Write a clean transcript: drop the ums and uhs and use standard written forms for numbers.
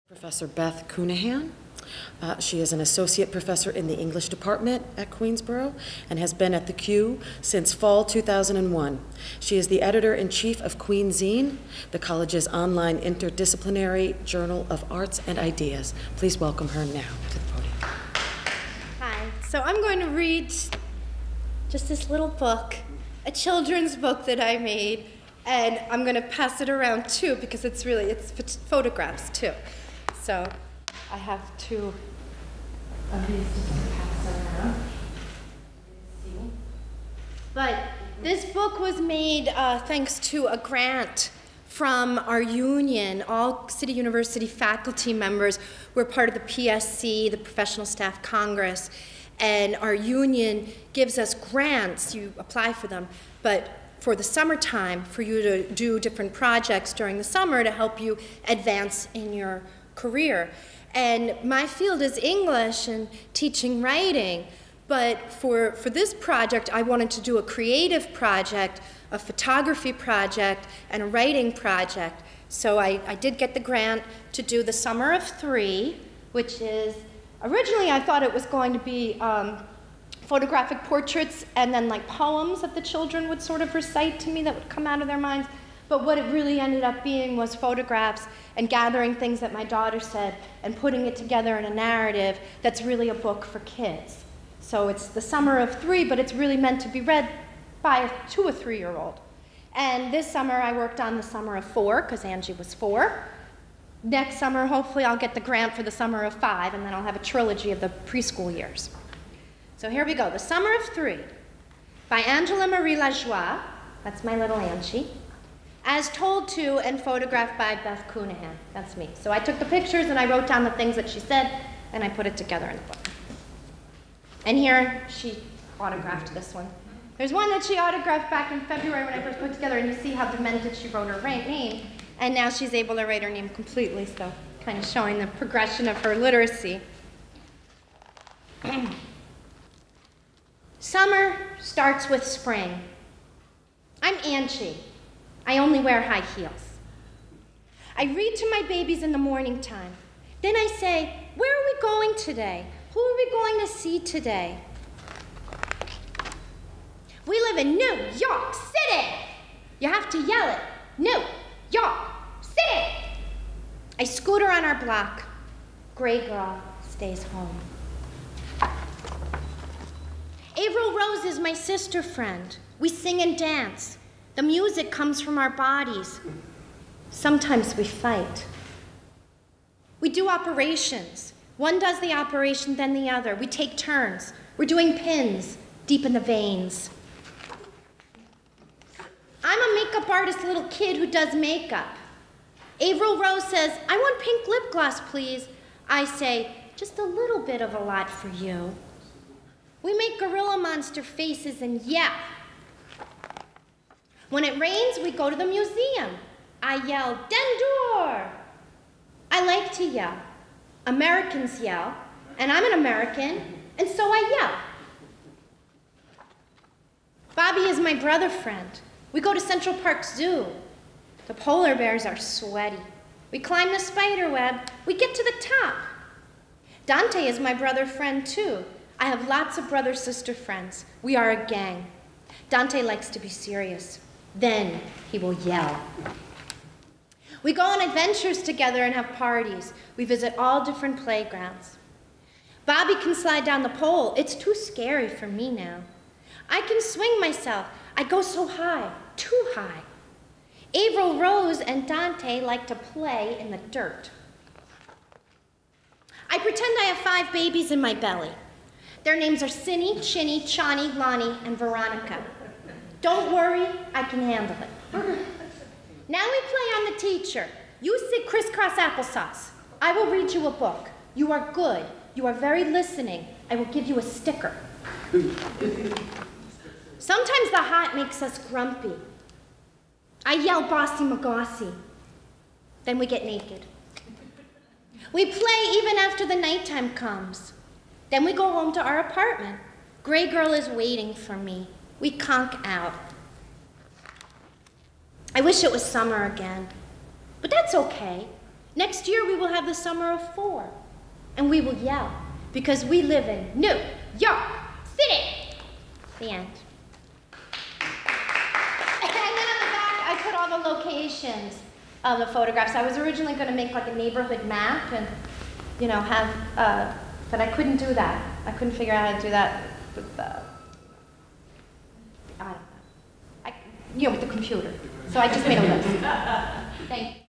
Professor Beth Counihan. She is an associate professor in the English department at Queensborough and has been at the Q since fall 2001. She is the editor-in-chief of QueensZine, the college's online interdisciplinary journal of arts and ideas. Please welcome her now to the podium. Hi. So I'm going to read just this little book, a children's book that I made, and I'm going to pass it around too because it's photographs too. So I have two of these just to pass around. But this book was made thanks to a grant from our union. All City University faculty members were part of the PSC, the Professional Staff Congress, and our union gives us grants. You apply for them, but for the summertime, for you to do different projects during the summer to help you advance in your career. And my field is English and teaching writing, but for this project, I wanted to do a creative project, a photography project, and a writing project. So I did get the grant to do the Summer of Three, which is, originally I thought it was going to be photographic portraits and then like poems that the children would sort of recite to me that would come out of their minds. But what it really ended up being was photographs and gathering things that my daughter said and putting it together in a narrative that's really a book for kids. So it's the Summer of Three, but it's really meant to be read by a 2 or 3-year-old. And this summer I worked on the Summer of Four because Angie was 4. Next summer, hopefully I'll get the grant for the Summer of 5, and then I'll have a trilogy of the preschool years. So here we go, The Summer of Three by Angela Marie Lajoie. That's my little Angie. As told to and photographed by Beth Counihan. That's me. So I took the pictures and I wrote down the things that she said and I put it together in the book. And here she autographed this one. There's one that she autographed back in February when I first put it together, and you see how demented she wrote her name. And now she's able to write her name completely, so kind of showing the progression of her literacy. Summer starts with spring. I'm Angie. I only wear high heels. I read to my babies in the morning time. Then I say, where are we going today? Who are we going to see today? We live in New York City. You have to yell it. New York City. I scooter on our block. Gray girl stays home. Avril Rose is my sister friend. We sing and dance. The music comes from our bodies. Sometimes we fight. We do operations. One does the operation, then the other. We take turns. We're doing pins deep in the veins. I'm a makeup artist, little kid who does makeup. Avril Rose says, I want pink lip gloss, please. I say, just a little bit of a lot for you. We make gorilla monster faces and yell. When it rains, we go to the museum. I yell, Dendur! I like to yell. Americans yell, and I'm an American, and so I yell. Bobby is my brother friend. We go to Central Park Zoo. The polar bears are sweaty. We climb the spider web. We get to the top. Dante is my brother friend too. I have lots of brother-sister friends. We are a gang. Dante likes to be serious. Then he will yell. We go on adventures together and have parties. We visit all different playgrounds. Bobby can slide down the pole. It's too scary for me now. I can swing myself. I go so high, too high. Avril Rose and Dante like to play in the dirt. I pretend I have 5 babies in my belly. Their names are Cinny, Chinny, Chani, Lonnie, and Veronica. Don't worry, I can handle it. Now we play on the teacher. You sit crisscross applesauce. I will read you a book. You are good. You are very listening. I will give you a sticker. Sometimes the hot makes us grumpy. I yell bossy magossy. Then we get naked. We play even after the nighttime comes. Then we go home to our apartment. Gray girl is waiting for me. We conk out. I wish it was summer again, but that's okay. Next year we will have the summer of 4. And we will yell because we live in New York City. The end. And then on the back I put all the locations of the photographs. I was originally going to make like a neighborhood map and, you know, have, but I couldn't do that. I couldn't figure out how to do that with I don't know. With the computer. So I just made a list. Thank you.